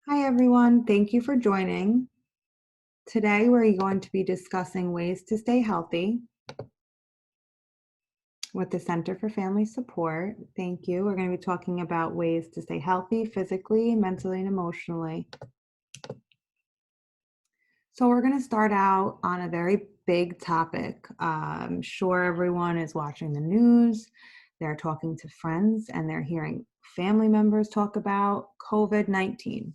Hi, everyone. Thank you for joining. Today, we're going to be discussing ways to stay healthy with the Center for Family Support. Thank you. We're going to be talking about ways to stay healthy physically, mentally, and emotionally. So we're going to start out on a very big topic. I'm sure everyone is watching the news. They're talking to friends and they're hearing family members talk about COVID-19.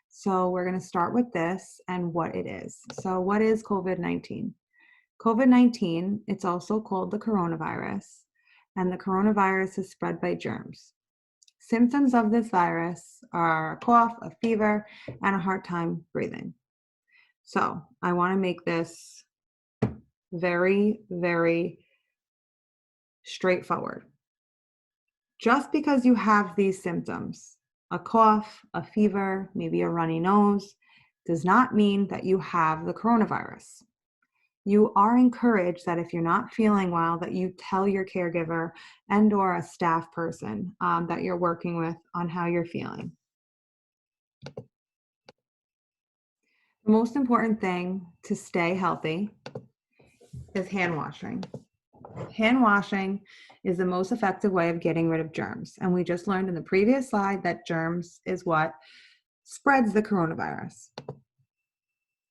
So we're going to start with this and what it is. So what is COVID-19? COVID-19, it's also called the coronavirus, and the coronavirus is spread by germs. Symptoms of this virus are a cough, a fever, and a hard time breathing. So I want to make this very, very straightforward. Just because you have these symptoms, a cough, a fever, maybe a runny nose, does not mean that you have the coronavirus. You are encouraged that if you're not feeling well, that you tell your caregiver and or a staff person that you're working with on how you're feeling. The most important thing to stay healthy is hand washing. Hand washing is the most effective way of getting rid of germs. And we just learned in the previous slide that germs is what spreads the coronavirus.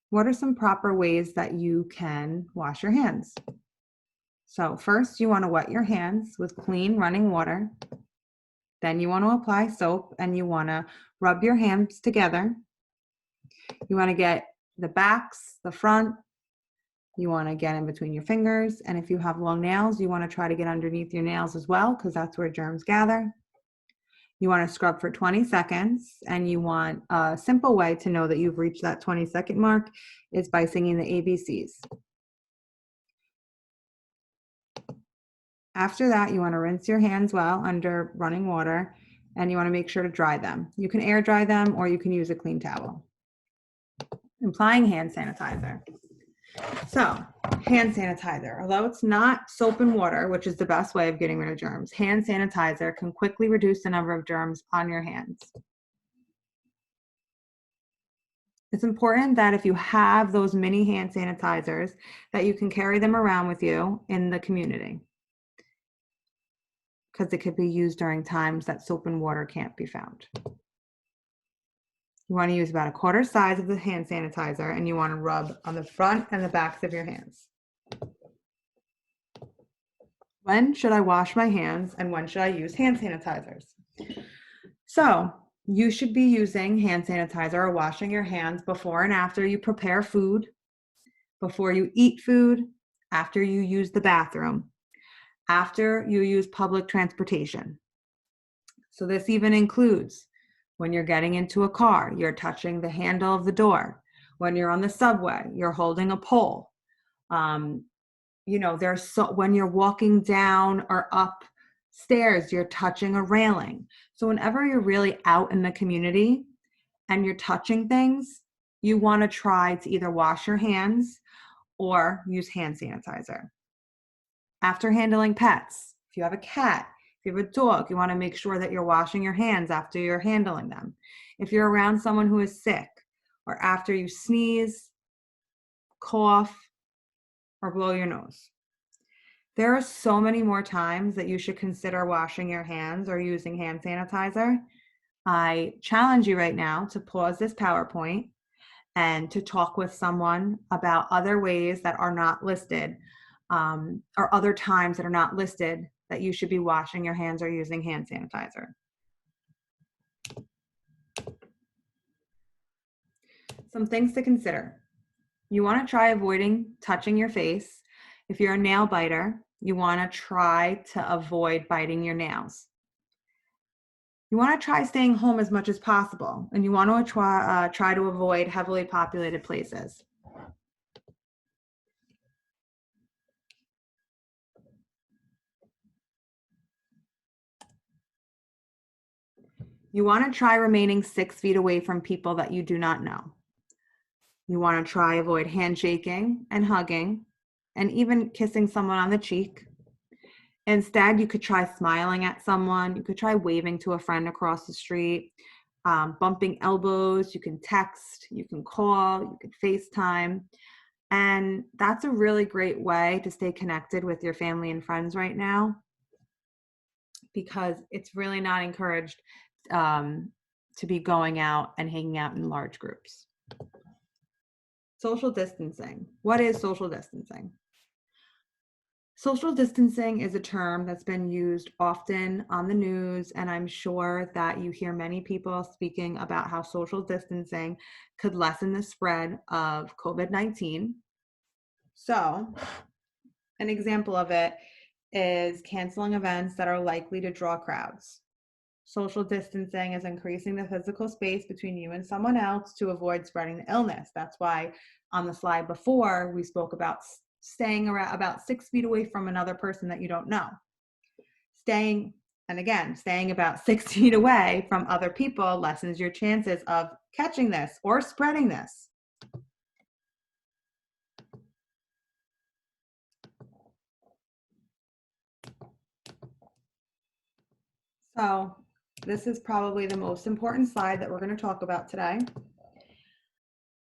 What are some proper ways that you can wash your hands? So first, you want to wet your hands with clean running water. Then you want to apply soap and you want to rub your hands together. You want to get the backs, the front. You want to get in between your fingers. And if you have long nails, you want to try to get underneath your nails as well, because that's where germs gather. You want to scrub for 20 seconds. And you want a simple way to know that you've reached that 20-second mark is by singing the ABCs. After that, you want to rinse your hands well under running water, and you want to make sure to dry them. You can air dry them or you can use a clean towel. Applying hand sanitizer. So, hand sanitizer, although it's not soap and water, which is the best way of getting rid of germs, hand sanitizer can quickly reduce the number of germs on your hands. It's important that if you have those mini hand sanitizers, that you can carry them around with you in the community, because it could be used during times that soap and water can't be found. You want to use about a quarter size of the hand sanitizer, and you want to rub on the front and the backs of your hands. When should I wash my hands and when should I use hand sanitizers? So you should be using hand sanitizer or washing your hands before and after you prepare food, before you eat food, after you use the bathroom, after you use public transportation. So this even includes when you're getting into a car, you're touching the handle of the door. When you're on the subway, you're holding a pole. When you're walking down or up stairs, you're touching a railing. So whenever you're really out in the community and you're touching things, you want to try to either wash your hands or use hand sanitizer. After handling pets, if you have a cat, if you have a dog, you want to make sure that you're washing your hands after you're handling them. If you're around someone who is sick, or after you sneeze, cough, or blow your nose. There are so many more times that you should consider washing your hands or using hand sanitizer. I challenge you right now to pause this PowerPoint and to talk with someone about other ways that are not listed, or other times that are not listed that you should be washing your hands or using hand sanitizer. Some things to consider. You want to try avoiding touching your face. If you're a nail biter, you want to try to avoid biting your nails. You want to try staying home as much as possible, and you want to try to avoid heavily populated places. You want to try remaining 6 feet away from people that you do not know. You want to try avoid handshaking and hugging and even kissing someone on the cheek. Instead, you could try smiling at someone. You could try waving to a friend across the street. bumping elbows, you can text, you can call, you can FaceTime. And that's a really great way to stay connected with your family and friends right now, because it's really not encouraged to be going out and hanging out in large groups. Social distancing. What is social distancing? Social distancing is a term that's been used often on the news, and I'm sure that you hear many people speaking about how social distancing could lessen the spread of COVID-19. So, an example of it is canceling events that are likely to draw crowds. Social distancing is increasing the physical space between you and someone else to avoid spreading the illness. That's why on the slide before, we spoke about staying around about 6 feet away from another person that you don't know. Staying about 6 feet away from other people lessens your chances of catching this or spreading this. So this is probably the most important slide that we're going to talk about today.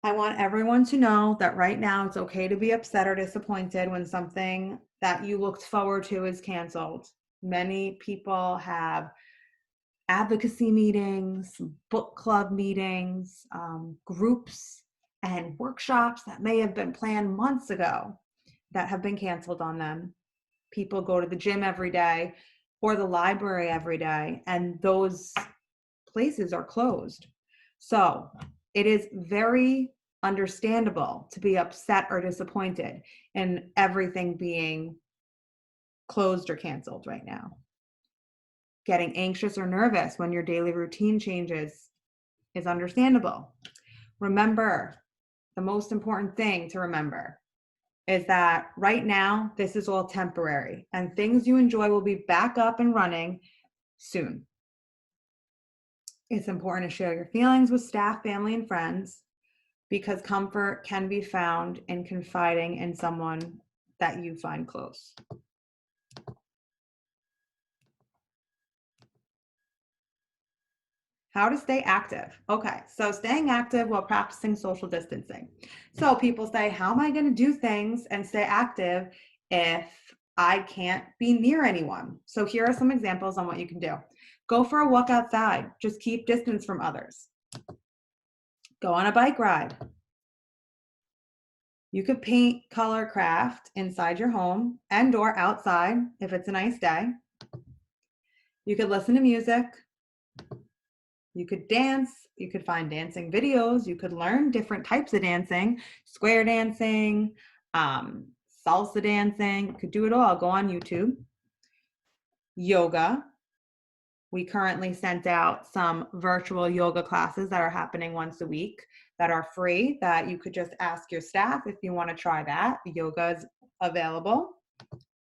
I want everyone to know that right now it's okay to be upset or disappointed when something that you looked forward to is canceled. Many people have advocacy meetings, book club meetings, groups, and workshops that may have been planned months ago that have been canceled on them. People go to the gym every day or the library every day, and those places are closed. So it is very understandable to be upset or disappointed in everything being closed or canceled right now. Getting anxious or nervous when your daily routine changes is understandable. Remember, the most important thing to remember is that right now, this is all temporary, and things you enjoy will be back up and running soon. It's important to share your feelings with staff, family, and friends, because comfort can be found in confiding in someone that you find close. How to stay active. Okay, so staying active while practicing social distancing. So people say, how am I going to do things and stay active if I can't be near anyone? So here are some examples on what you can do. Go for a walk outside. Just keep distance from others. Go on a bike ride. You could paint, color, craft inside your home and or outside if it's a nice day. You could listen to music. You could dance, you could find dancing videos, you could learn different types of dancing, square dancing, salsa dancing, you could do it all. Go on YouTube. Yoga. We currently sent out some virtual yoga classes that are happening once a week that are free, that you could just ask your staff if you want to try that. Yoga is available.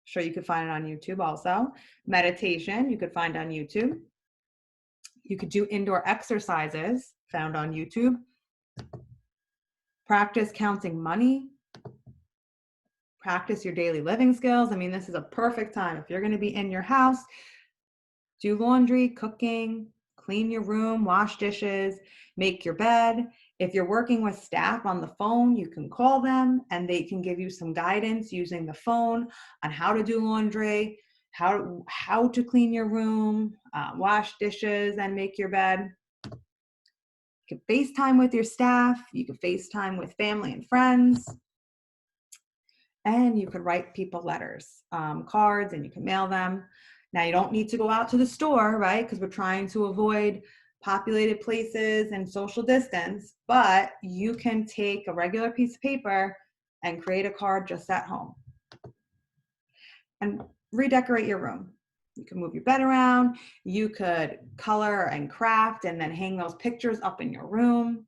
Sure, you could find it on YouTube also. Meditation, you could find on YouTube. You could do indoor exercises found on YouTube. Practice counting money. Practice your daily living skills. I mean, this is a perfect time. If you're going to be in your house, do laundry, cooking, clean your room, wash dishes, make your bed. If you're working with staff on the phone, you can call them and they can give you some guidance using the phone on how to do laundry, how to clean your room, wash dishes, and make your bed. You can FaceTime with your staff. You can FaceTime with family and friends. And you could write people letters, cards, and you can mail them. Now, you don't need to go out to the store, right? Because we're trying to avoid populated places and social distance. But you can take a regular piece of paper and create a card just at home. And redecorate your room. You can move your bed around. You could color and craft and then hang those pictures up in your room.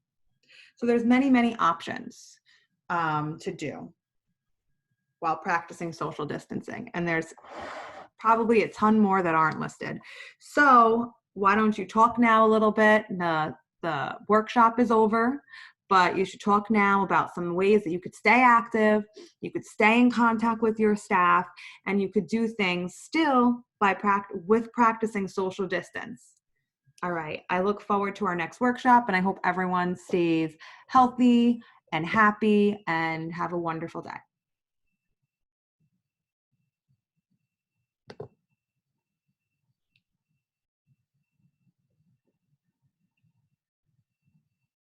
So there's many, many options to do while practicing social distancing. And there's probably a ton more that aren't listed. So why don't you talk now a little bit? The workshop is over, but you should talk now about some ways that you could stay active, you could stay in contact with your staff, and you could do things still with practicing social distance. All right. I look forward to our next workshop, and I hope everyone stays healthy and happy and have a wonderful day.